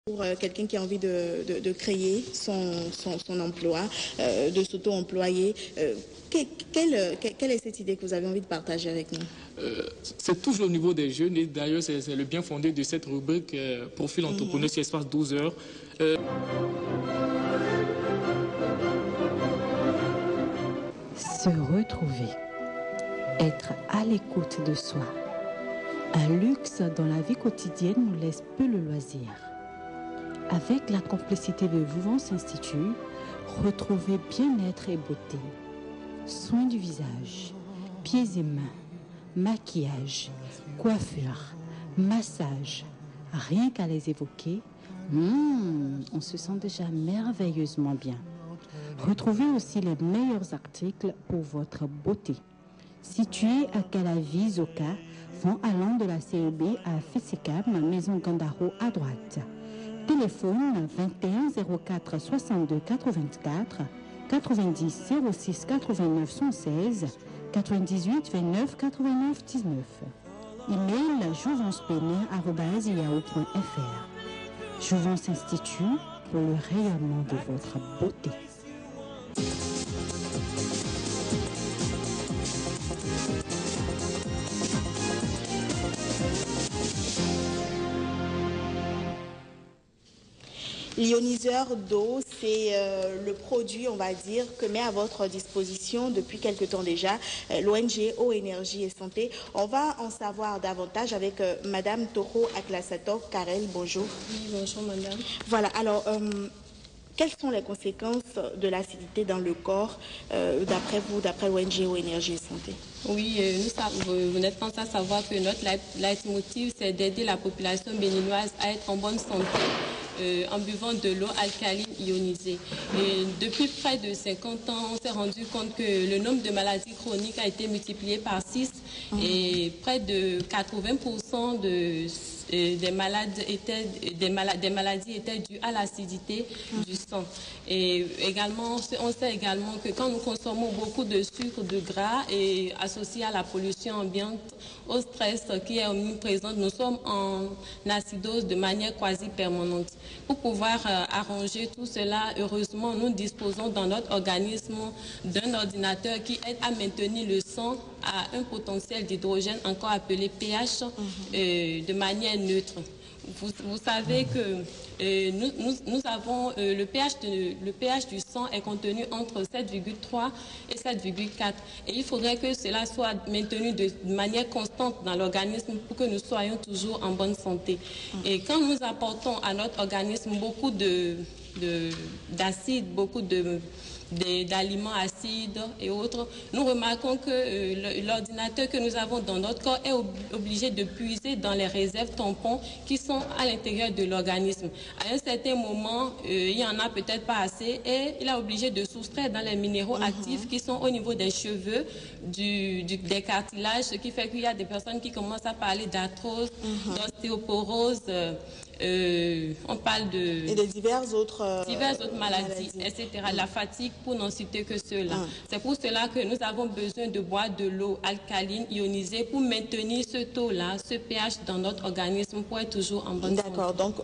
Pour quelqu'un qui a envie de créer son emploi, de s'auto-employer, quelle est cette idée que vous avez envie de partager avec nous? C'est toujours au niveau des jeunes et d'ailleurs c'est le bien fondé de cette rubrique Profil entrepreneur sur espace 12 heures. Se retrouver, être à l'écoute de soi. Un luxe dont la vie quotidienne nous laisse peu le loisir. Avec la complicité de Jouvence Institut, retrouvez bien-être et beauté. Soins du visage, pieds et mains, maquillage, coiffure, massage. Rien qu'à les évoquer, on se sent déjà merveilleusement bien. Retrouvez aussi les meilleurs articles pour votre beauté. Situés à Calavi, Zoka, vont allant de la CEB à Fessekam, Maison Gandaro à droite. Téléphone 21 04 62 84 90 06 89 116 98 29 89 19. Email jouvencepenin@yahoo.fr. Jouvence Institut pour le rayonnement de votre beauté. L'ioniseur d'eau, c'est le produit, on va dire, que met à votre disposition depuis quelque temps déjà l'ONG Eau, Énergie et Santé. On va en savoir davantage avec Madame Toro Aklassator Karel. Bonjour. Oui, bonjour Madame. Voilà, alors, quelles sont les conséquences de l'acidité dans le corps, d'après vous, d'après l'ONG Eau, Énergie et Santé? Oui, vous n'êtes pas sans savoir que notre leitmotiv, c'est d'aider la population béninoise à être en bonne santé. En buvant de l'eau alcaline ionisée. Et depuis près de 50 ans, on s'est rendu compte que le nombre de maladies chroniques a été multiplié par 6 et près de 80% des maladies étaient dues à l'acidité du sang. Et également, on sait également que quand nous consommons beaucoup de sucre, de gras et associé à la pollution ambiante, au stress qui est omniprésent, nous sommes en acidose de manière quasi permanente. Pour pouvoir arranger tout cela, heureusement, nous disposons dans notre organisme d'un ordinateur qui aide à maintenir le sang à un potentiel d'hydrogène, encore appelé pH, de manière neutre. Vous savez que nous avons le pH du sang est contenu entre 7,3 et 7,4 et il faudrait que cela soit maintenu de manière constante dans l'organisme pour que nous soyons toujours en bonne santé. Et quand nous apportons à notre organisme beaucoup d'acide, beaucoup d'aliments acides et autres, nous remarquons que l'ordinateur que nous avons dans notre corps est obligé de puiser dans les réserves tampons qui sont à l'intérieur de l'organisme. À un certain moment, il n'y en a peut-être pas assez et il est obligé de soustraire dans les minéraux actifs qui sont au niveau des cheveux, des cartilages, ce qui fait qu'il y a des personnes qui commencent à parler d'arthrose, d'ostéoporose, on parle de... Et de diverses autres maladies, etc. La fatigue, pour n'en citer que cela. C'est pour cela que nous avons besoin de boire de l'eau alcaline ionisée pour maintenir ce taux-là, ce pH dans notre organisme pour être toujours en bonne santé. D'accord, donc